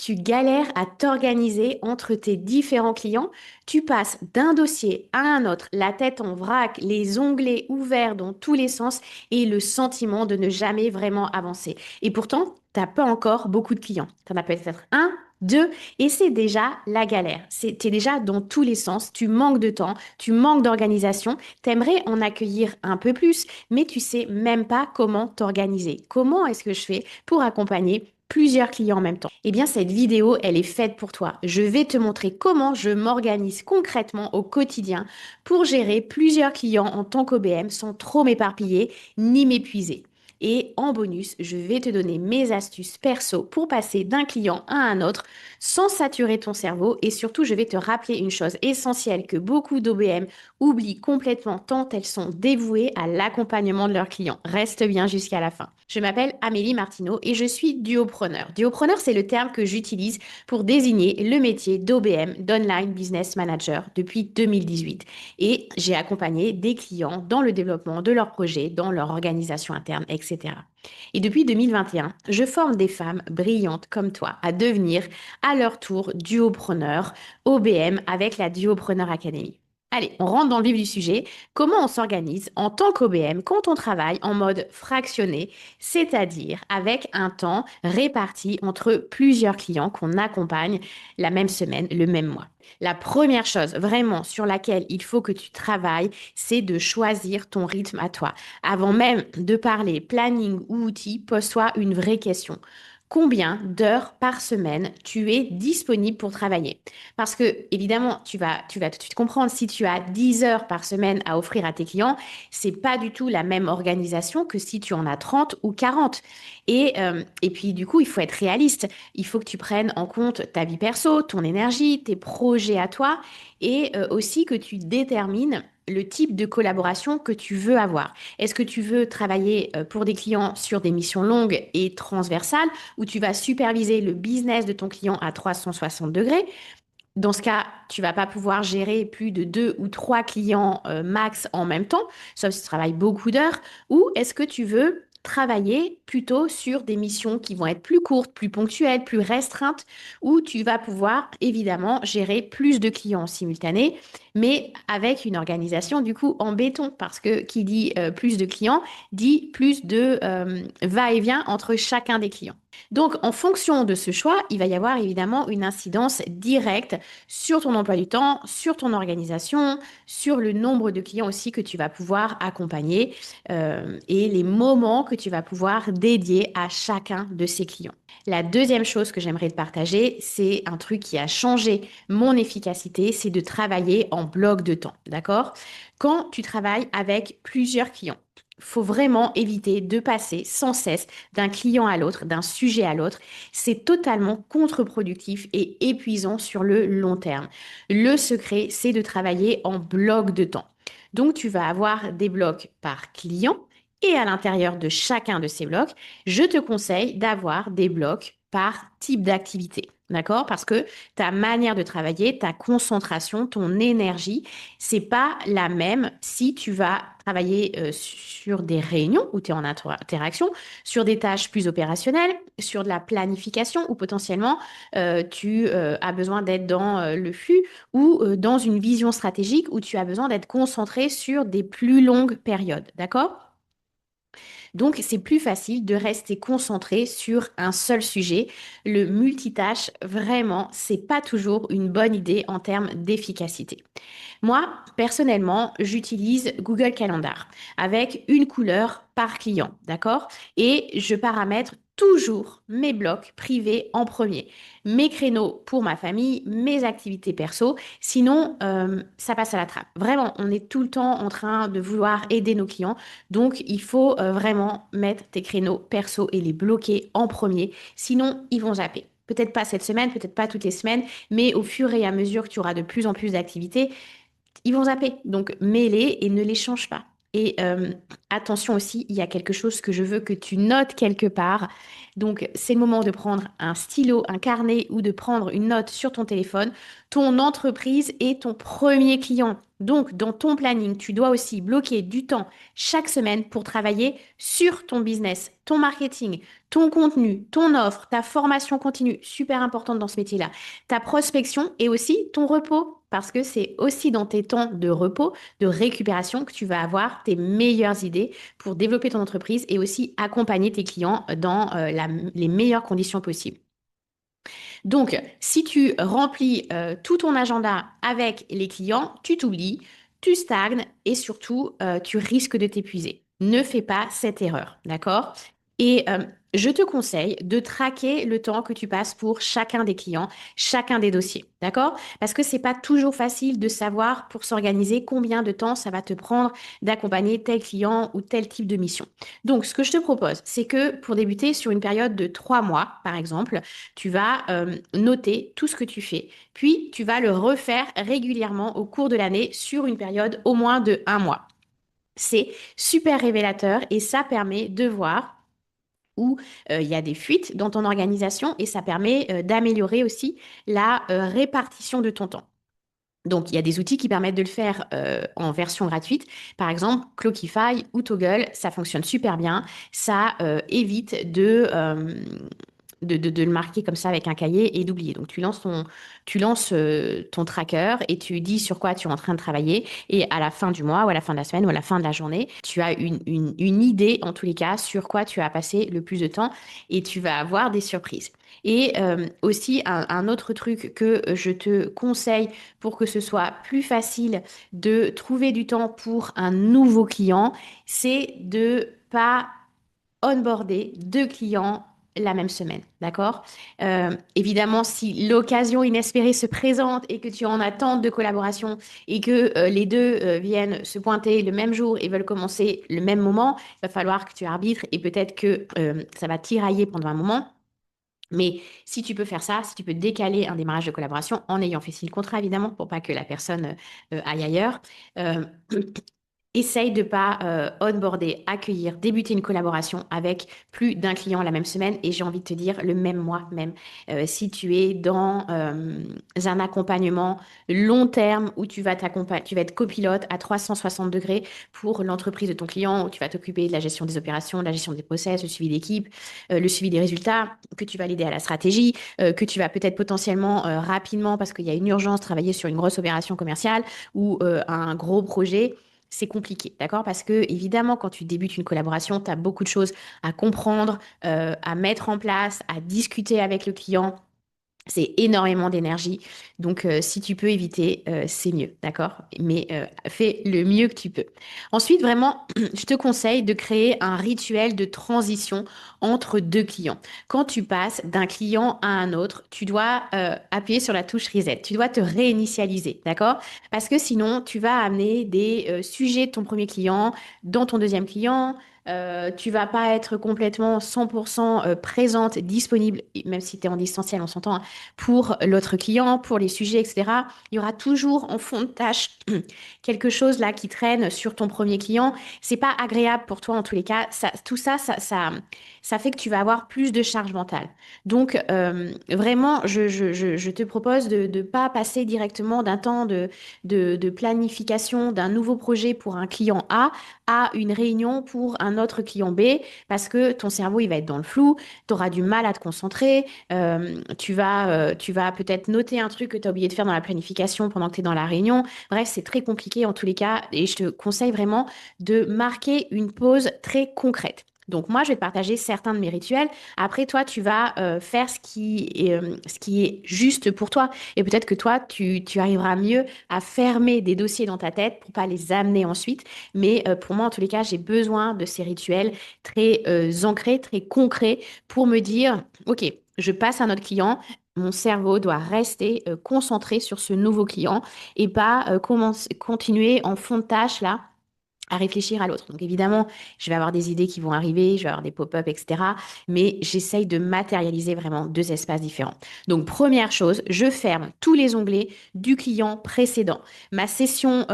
tu galères à t'organiser entre tes différents clients, tu passes d'un dossier à un autre, la tête en vrac, les onglets ouverts dans tous les sens et le sentiment de ne jamais vraiment avancer. Et pourtant, t'as pas encore beaucoup de clients. T'en as peut-être un, deux, et c'est déjà la galère. T'es déjà dans tous les sens, tu manques de temps, tu manques d'organisation, t'aimerais en accueillir un peu plus, mais tu sais même pas comment t'organiser. Comment est-ce que je fais pour accompagner plusieurs clients en même temps? Eh bien, cette vidéo, elle est faite pour toi. Je vais te montrer comment je m'organise concrètement au quotidien pour gérer plusieurs clients en tant qu'OBM sans trop m'éparpiller ni m'épuiser. Et en bonus, je vais te donner mes astuces perso pour passer d'un client à un autre sans saturer ton cerveau. Et surtout, je vais te rappeler une chose essentielle que beaucoup d'OBM oublient complètement tant elles sont dévouées à l'accompagnement de leurs clients. Reste bien jusqu'à la fin. Je m'appelle Amélie Martineau et je suis duopreneur. Duopreneur, c'est le terme que j'utilise pour désigner le métier d'OBM, d'Online Business Manager, depuis 2018. Et j'ai accompagné des clients dans le développement de leurs projets, dans leur organisation interne, etc. Et depuis 2021, je forme des femmes brillantes comme toi à devenir à leur tour duopreneur OBM avec la Duopreneur Academy. Allez, on rentre dans le vif du sujet. Comment on s'organise en tant qu'OBM quand on travaille en mode fractionné, c'est-à-dire avec un temps réparti entre plusieurs clients qu'on accompagne la même semaine, le même mois. La première chose vraiment sur laquelle il faut que tu travailles, c'est de choisir ton rythme à toi. Avant même de parler planning ou outils, pose-toi une vraie question. Combien d'heures par semaine tu es disponible pour travailler? Parce que, évidemment, tu vas tout de suite comprendre, si tu as 10 heures par semaine à offrir à tes clients, c'est pas du tout la même organisation que si tu en as 30 ou 40. Et puis, du coup, il faut être réaliste. Il faut que tu prennes en compte ta vie perso, ton énergie, tes projets à toi et aussi que tu détermines le type de collaboration que tu veux avoir. Est-ce que tu veux travailler pour des clients sur des missions longues et transversales où tu vas superviser le business de ton client à 360 degrés? Dans ce cas, tu vas pas pouvoir gérer plus de deux ou trois clients max en même temps, sauf si tu travailles beaucoup d'heures. Ou est-ce que tu veux travailler plutôt sur des missions qui vont être plus courtes, plus ponctuelles, plus restreintes, où tu vas pouvoir évidemment gérer plus de clients en simultané, mais avec une organisation du coup en béton, parce que qui dit plus de clients dit plus de va-et-vient entre chacun des clients. Donc, en fonction de ce choix, il va y avoir évidemment une incidence directe sur ton emploi du temps, sur ton organisation, sur le nombre de clients aussi que tu vas pouvoir accompagner et les moments que tu vas pouvoir dédier à chacun de ces clients. La deuxième chose que j'aimerais te partager, c'est un truc qui a changé mon efficacité, c'est de travailler en bloc de temps, d'accord? Quand tu travailles avec plusieurs clients, faut vraiment éviter de passer sans cesse d'un client à l'autre, d'un sujet à l'autre. C'est totalement contre-productif et épuisant sur le long terme. Le secret, c'est de travailler en bloc de temps. Donc, tu vas avoir des blocs par client et à l'intérieur de chacun de ces blocs, je te conseille d'avoir des blocs par type d'activité. D'accord? Parce que ta manière de travailler, ta concentration, ton énergie, c'est pas la même si tu vas travailler sur des réunions où tu es en interaction, sur des tâches plus opérationnelles, sur de la planification où potentiellement tu as besoin d'être dans le flux ou dans une vision stratégique où tu as besoin d'être concentré sur des plus longues périodes. D'accord? Donc, c'est plus facile de rester concentré sur un seul sujet. Le multitâche, vraiment, c'est pas toujours une bonne idée en termes d'efficacité. Moi, personnellement, j'utilise Google Calendar avec une couleur par client, d'accord? Et je paramètre toujours mes blocs privés en premier, mes créneaux pour ma famille, mes activités perso. Sinon, ça passe à la trappe. Vraiment, on est tout le temps en train de vouloir aider nos clients. Donc, il faut vraiment mettre tes créneaux perso et les bloquer en premier. Sinon, ils vont zapper. Peut-être pas cette semaine, peut-être pas toutes les semaines, mais au fur et à mesure que tu auras de plus en plus d'activités, ils vont zapper. Donc, mets-les et ne les change pas. Et attention aussi, il y a quelque chose que je veux que tu notes quelque part. Donc, c'est le moment de prendre un stylo, un carnet ou de prendre une note sur ton téléphone. Ton entreprise est ton premier client. Donc, dans ton planning, tu dois aussi bloquer du temps chaque semaine pour travailler sur ton business, ton marketing, ton contenu, ton offre, ta formation continue, super importante dans ce métier-là, ta prospection et aussi ton repos, parce que c'est aussi dans tes temps de repos, de récupération que tu vas avoir tes meilleures idées pour développer ton entreprise et aussi accompagner tes clients dans les meilleures conditions possibles. Donc, si tu remplis tout ton agenda avec les clients, tu t'oublies, tu stagnes et surtout, tu risques de t'épuiser. Ne fais pas cette erreur, d'accord? Et je te conseille de traquer le temps que tu passes pour chacun des clients, chacun des dossiers, d'accord? Parce que c'est pas toujours facile de savoir pour s'organiser combien de temps ça va te prendre d'accompagner tel client ou tel type de mission. Donc, ce que je te propose, c'est que pour débuter sur une période de 3 mois, par exemple, tu vas noter tout ce que tu fais, puis tu vas le refaire régulièrement au cours de l'année sur une période au moins de 1 mois. C'est super révélateur et ça permet de voir où il y a des fuites dans ton organisation et ça permet d'améliorer aussi la répartition de ton temps. Donc, il y a des outils qui permettent de le faire en version gratuite. Par exemple, Clockify ou Toggle, ça fonctionne super bien. Ça évite de le marquer comme ça avec un cahier et d'oublier. Donc, tu lances ton tracker et tu dis sur quoi tu es en train de travailler. Et à la fin du mois ou à la fin de la semaine ou à la fin de la journée, tu as une idée, en tous les cas, sur quoi tu as passé le plus de temps et tu vas avoir des surprises. Et aussi, un autre truc que je te conseille pour que ce soit plus facile de trouver du temps pour un nouveau client, c'est de pas onboarder 2 clients la même semaine, d'accord? Évidemment, si l'occasion inespérée se présente et que tu es en attente de collaboration et que les deux viennent se pointer le même jour et veulent commencer le même moment, il va falloir que tu arbitres et peut-être que ça va tirailler pendant un moment. Mais si tu peux faire ça, si tu peux décaler un démarrage de collaboration en ayant fait signer le contrat, évidemment, pour pas que la personne aille ailleurs, euh, essaye de pas onboarder, accueillir, débuter une collaboration avec plus d'un client la même semaine et j'ai envie de te dire le même mois même. Si tu es dans un accompagnement long terme où tu vas être copilote à 360 degrés pour l'entreprise de ton client, où tu vas t'occuper de la gestion des opérations, de la gestion des process, le suivi d'équipe, le suivi des résultats, que tu vas l'aider à la stratégie, que tu vas peut-être potentiellement rapidement, parce qu'il y a une urgence, travailler sur une grosse opération commerciale ou un gros projet. C'est compliqué, d'accord? Parce que, évidemment, quand tu débutes une collaboration, tu as beaucoup de choses à comprendre, à mettre en place, à discuter avec le client. C'est énormément d'énergie. Donc, si tu peux éviter, c'est mieux, d'accord? Mais fais le mieux que tu peux. Ensuite, vraiment, je te conseille de créer un rituel de transition entre 2 clients. Quand tu passes d'un client à un autre, tu dois appuyer sur la touche reset. Tu dois te réinitialiser, d'accord? Parce que sinon, tu vas amener des sujets de ton premier client dans ton deuxième client. Tu vas pas être complètement 100% présente, disponible, même si tu es en distanciel, on s'entend, hein, pour l'autre client, pour les sujets, etc. Il y aura toujours en fond de tâche quelque chose là qui traîne sur ton premier client. C'est pas agréable pour toi en tous les cas. Tout ça, ça fait que tu vas avoir plus de charge mentale. Donc vraiment, je te propose de ne pas passer directement d'un temps de planification d'un nouveau projet pour un client A à une réunion pour un autre client B parce que ton cerveau, il va être dans le flou, tu auras du mal à te concentrer, tu vas peut-être noter un truc que tu as oublié de faire dans la planification pendant que tu es dans la réunion. Bref, c'est très compliqué en tous les cas et je te conseille vraiment de marquer une pause très concrète. Donc moi, je vais te partager certains de mes rituels. Après, toi, tu vas faire ce qui est juste pour toi. Et peut-être que toi, tu arriveras mieux à fermer des dossiers dans ta tête pour pas les amener ensuite. Mais pour moi, en tous les cas, j'ai besoin de ces rituels très ancrés, très concrets pour me dire, OK, je passe à un autre client. Mon cerveau doit rester concentré sur ce nouveau client et pas continuer en fond de tâche là à réfléchir à l'autre. Donc évidemment, je vais avoir des idées qui vont arriver, je vais avoir des pop-up, etc. Mais j'essaye de matérialiser vraiment deux espaces différents. Donc première chose, je ferme tous les onglets du client précédent. Ma session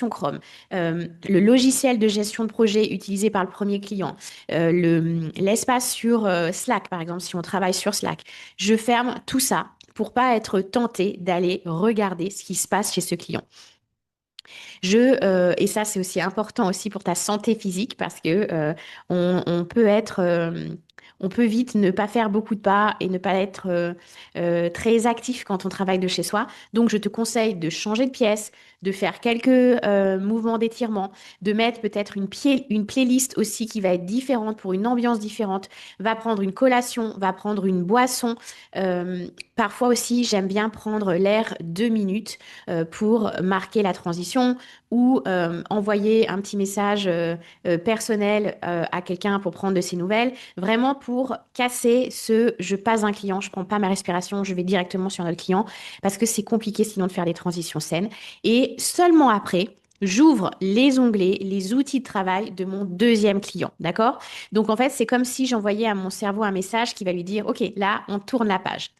Chrome, le logiciel de gestion de projet utilisé par le premier client, l'espace sur Slack, par exemple, si on travaille sur Slack. Je ferme tout ça pour pas être tenté d'aller regarder ce qui se passe chez ce client. Et ça, c'est aussi important aussi pour ta santé physique parce que on peut on peut vite ne pas faire beaucoup de pas et ne pas être très actif quand on travaille de chez soi. Donc, je te conseille de changer de pièce, de faire quelques mouvements d'étirement, de mettre peut-être une playlist aussi qui va être différente pour une ambiance différente. Va prendre une collation, va prendre une boisson. Parfois aussi, j'aime bien prendre l'air 2 minutes pour marquer la transition ou envoyer un petit message personnel à quelqu'un pour prendre de ses nouvelles, vraiment pour casser ce je passe un client, je prends pas ma respiration, je vais directement sur notre client, parce que c'est compliqué sinon de faire des transitions saines. Et seulement après, j'ouvre les onglets, les outils de travail de mon deuxième client, d'accord? Donc en fait, c'est comme si j'envoyais à mon cerveau un message qui va lui dire, OK, là, on tourne la page.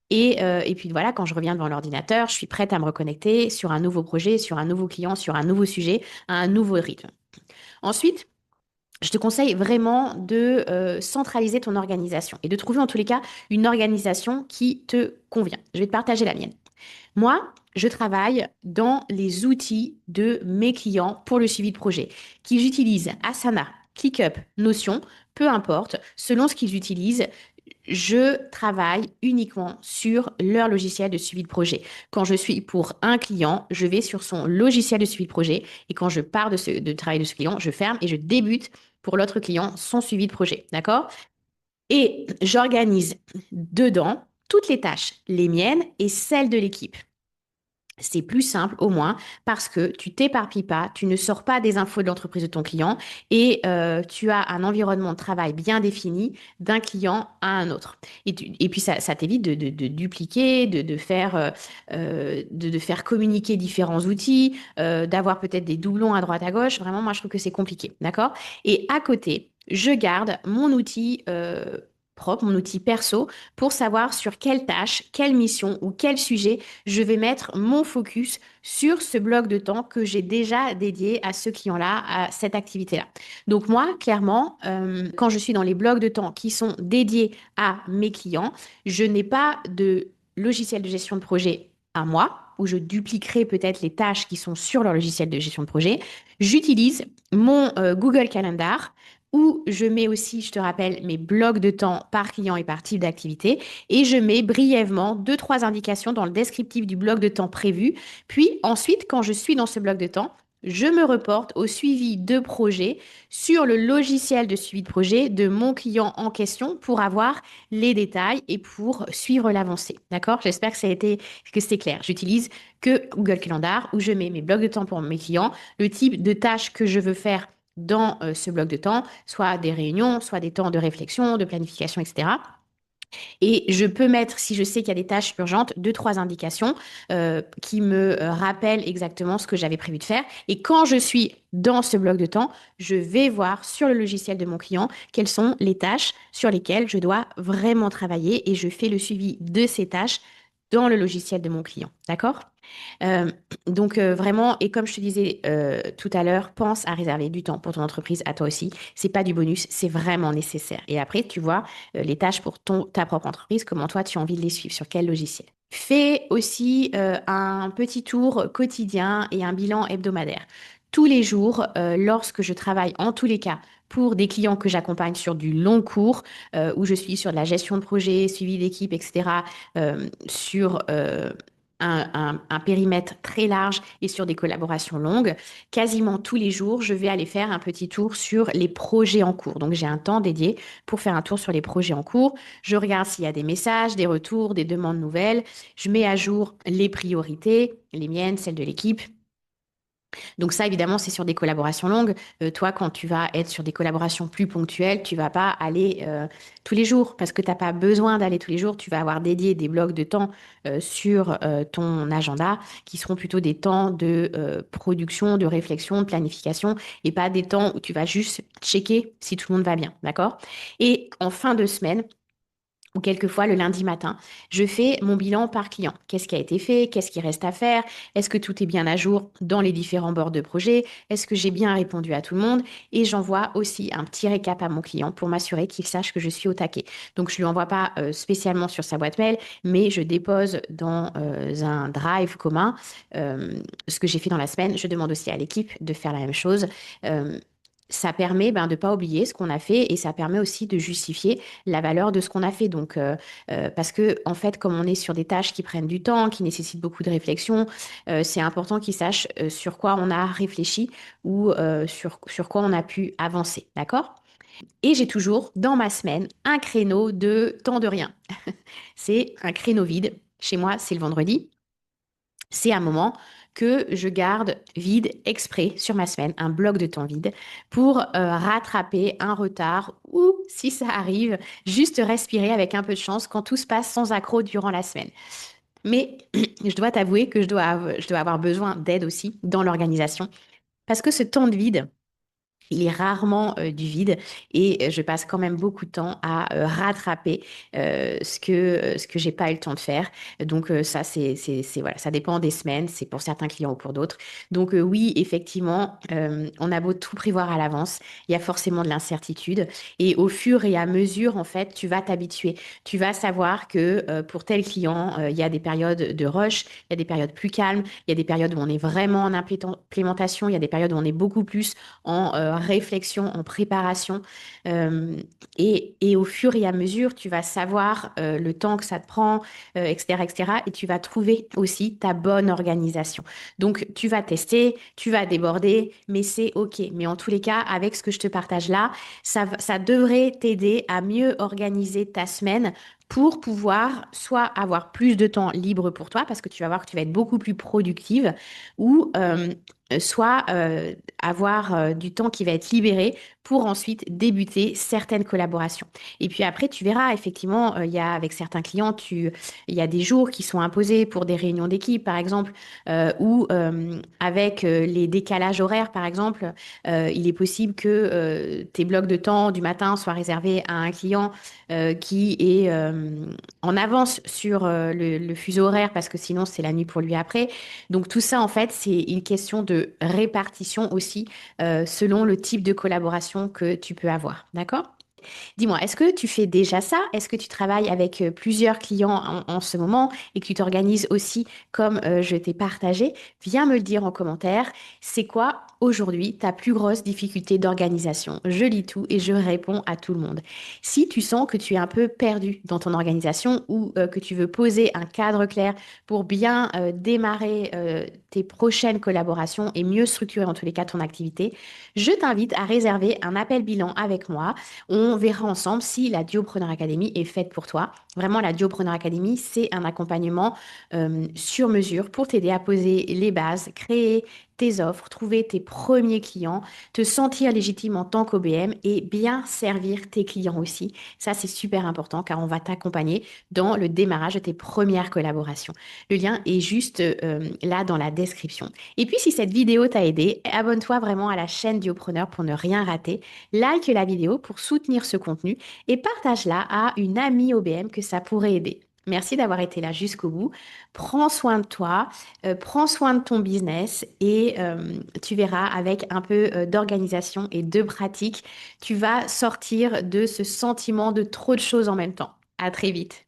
Et puis voilà, quand je reviens devant l'ordinateur, je suis prête à me reconnecter sur un nouveau projet, sur un nouveau client, sur un nouveau sujet, à un nouveau rythme. Ensuite, je te conseille vraiment de centraliser ton organisation et de trouver en tous les cas une organisation qui te convient. Je vais te partager la mienne. Moi, je travaille dans les outils de mes clients pour le suivi de projet, qu'ils utilisent Asana, ClickUp, Notion, peu importe, selon ce qu'ils utilisent, je travaille uniquement sur leur logiciel de suivi de projet. Quand je suis pour un client, je vais sur son logiciel de suivi de projet et quand je pars de travail de ce client, je ferme et je débute pour l'autre client son suivi de projet. D'accord? Et j'organise dedans toutes les tâches, les miennes et celles de l'équipe. C'est plus simple au moins parce que tu t'éparpilles pas, tu ne sors pas des infos de l'entreprise de ton client et tu as un environnement de travail bien défini d'un client à un autre. Et puis ça t'évite de dupliquer, de faire communiquer différents outils, d'avoir peut-être des doublons à droite à gauche. Vraiment, moi, je trouve que c'est compliqué. D'accord? Et à côté, je garde mon outil propre, mon outil perso, pour savoir sur quelle tâche, quelle mission ou quel sujet je vais mettre mon focus sur ce bloc de temps que j'ai déjà dédié à ce client-là, à cette activité-là. Donc moi, clairement, quand je suis dans les blocs de temps qui sont dédiés à mes clients, je n'ai pas de logiciel de gestion de projet à moi, où je dupliquerai peut-être les tâches qui sont sur leur logiciel de gestion de projet. J'utilise mon Google Calendar où je mets aussi, je te rappelle, mes blocs de temps par client et par type d'activité. Et je mets brièvement deux, trois indications dans le descriptif du bloc de temps prévu. Puis ensuite, quand je suis dans ce bloc de temps, je me reporte au suivi de projet sur le logiciel de suivi de projet de mon client en question pour avoir les détails et pour suivre l'avancée. D'accord? J'espère que que c'est clair. J'utilise que Google Calendar où je mets mes blocs de temps pour mes clients, le type de tâches que je veux faire dans ce bloc de temps, soit des réunions, soit des temps de réflexion, de planification, etc. Et je peux mettre, si je sais qu'il y a des tâches urgentes, deux, trois indications qui me rappellent exactement ce que j'avais prévu de faire. Et quand je suis dans ce bloc de temps, je vais voir sur le logiciel de mon client quelles sont les tâches sur lesquelles je dois vraiment travailler et je fais le suivi de ces tâches dans le logiciel de mon client. D'accord? Euh, donc vraiment, et comme je te disais tout à l'heure, pense à réserver du temps pour ton entreprise, à toi aussi. C'est pas du bonus, c'est vraiment nécessaire. Et après, tu vois les tâches pour ta propre entreprise, comment toi tu as envie de les suivre, sur quel logiciel. Fais aussi un petit tour quotidien et un bilan hebdomadaire. Tous les jours, lorsque je travaille en tous les cas pour des clients que j'accompagne sur du long cours, où je suis sur de la gestion de projet, suivi d'équipe, etc., sur un périmètre très large et sur des collaborations longues, quasiment tous les jours, je vais aller faire un petit tour sur les projets en cours. Donc, j'ai un temps dédié pour faire un tour sur les projets en cours. Je regarde s'il y a des messages, des retours, des demandes nouvelles. Je mets à jour les priorités, les miennes, celles de l'équipe. Donc ça, évidemment, c'est sur des collaborations longues. Toi, quand tu vas être sur des collaborations plus ponctuelles, tu vas pas aller tous les jours parce que tu n'as pas besoin d'aller tous les jours. Tu vas avoir dédié des blocs de temps sur ton agenda qui seront plutôt des temps de production, de réflexion, de planification et pas des temps où tu vas juste checker si tout le monde va bien. D'accord? Et en fin de semaine, ou quelquefois le lundi matin, je fais mon bilan par client. Qu'est-ce qui a été fait? Qu'est-ce qui reste à faire? Est-ce que tout est bien à jour dans les différents bords de projet? Est-ce que j'ai bien répondu à tout le monde? Et j'envoie aussi un petit récap à mon client pour m'assurer qu'il sache que je suis au taquet. Donc, je ne lui envoie pas spécialement sur sa boîte mail, mais je dépose dans un drive commun ce que j'ai fait dans la semaine. Je demande aussi à l'équipe de faire la même chose. Euh, Ça permet de ne pas oublier ce qu'on a fait et ça permet aussi de justifier la valeur de ce qu'on a fait. Donc, parce que, en fait, comme on est sur des tâches qui prennent du temps, qui nécessitent beaucoup de réflexion, c'est important qu'ils sachent sur quoi on a réfléchi ou sur quoi on a pu avancer. D'accord? Et j'ai toujours dans ma semaine un créneau de temps de rien. C'est un créneau vide. Chez moi, c'est le vendredi. C'est un moment que je garde vide exprès sur ma semaine, un bloc de temps vide, pour rattraper un retard ou, si ça arrive, juste respirer avec un peu de chance quand tout se passe sans accroc durant la semaine. Mais je dois t'avouer que je dois avoir besoin d'aide aussi dans l'organisation, parce que ce temps de vide, il est rarement du vide et je passe quand même beaucoup de temps à rattraper ce que j'ai pas eu le temps de faire. Donc ça, voilà, ça dépend des semaines, c'est pour certains clients ou pour d'autres. Donc oui, effectivement, on a beau tout prévoir à l'avance, il y a forcément de l'incertitude et au fur et à mesure, en fait, tu vas t'habituer. Tu vas savoir que pour tel client, il y a des périodes de rush, il y a des périodes plus calmes, il y a des périodes où on est vraiment en implémentation, il y a des périodes où on est beaucoup plus en réflexion, en préparation. Euh, et au fur et à mesure, tu vas savoir le temps que ça te prend, etc., etc. Et tu vas trouver aussi ta bonne organisation. Donc, tu vas tester, tu vas déborder, mais c'est OK. Mais en tous les cas, avec ce que je te partage là, ça devrait t'aider à mieux organiser ta semaine pour pouvoir soit avoir plus de temps libre pour toi, parce que tu vas voir que tu vas être beaucoup plus productive, ou soit avoir du temps qui va être libéré pour ensuite débuter certaines collaborations. Et puis après, tu verras, effectivement, il y a avec certains clients, il y a des jours qui sont imposés pour des réunions d'équipe, par exemple, ou avec les décalages horaires, par exemple, il est possible que tes blocs de temps du matin soient réservés à un client qui est en avance sur le fuseau horaire, parce que sinon, c'est la nuit pour lui après. Donc tout ça, en fait, c'est une question de répartition aussi selon le type de collaboration que tu peux avoir. D'accord? Dis-moi, est-ce que tu fais déjà ça? Est-ce que tu travailles avec plusieurs clients en ce moment et que tu t'organises aussi comme je t'ai partagé? Viens me le dire en commentaire. C'est quoi aujourd'hui ta plus grosse difficulté d'organisation? Je lis tout et je réponds à tout le monde. Si tu sens que tu es un peu perdu dans ton organisation ou que tu veux poser un cadre clair pour bien démarrer tes prochaines collaborations et mieux structurer en tous les cas ton activité, je t'invite à réserver un appel bilan avec moi. On verra ensemble si la Duopreneur Academy est faite pour toi. Vraiment, la Duopreneur Academy, c'est un accompagnement sur mesure pour t'aider à poser les bases, créer tes offres, trouver tes premiers clients, te sentir légitime en tant qu'OBM et bien servir tes clients aussi. Ça, c'est super important car on va t'accompagner dans le démarrage de tes premières collaborations. Le lien est juste là dans la description. Et puis, si cette vidéo t'a aidé, abonne-toi vraiment à la chaîne Duopreneur pour ne rien rater. Like la vidéo pour soutenir ce contenu et partage-la à une amie OBM que ça pourrait aider. Merci d'avoir été là jusqu'au bout. Prends soin de toi, prends soin de ton business et tu verras avec un peu d'organisation et de pratique, tu vas sortir de ce sentiment de trop de choses en même temps. À très vite.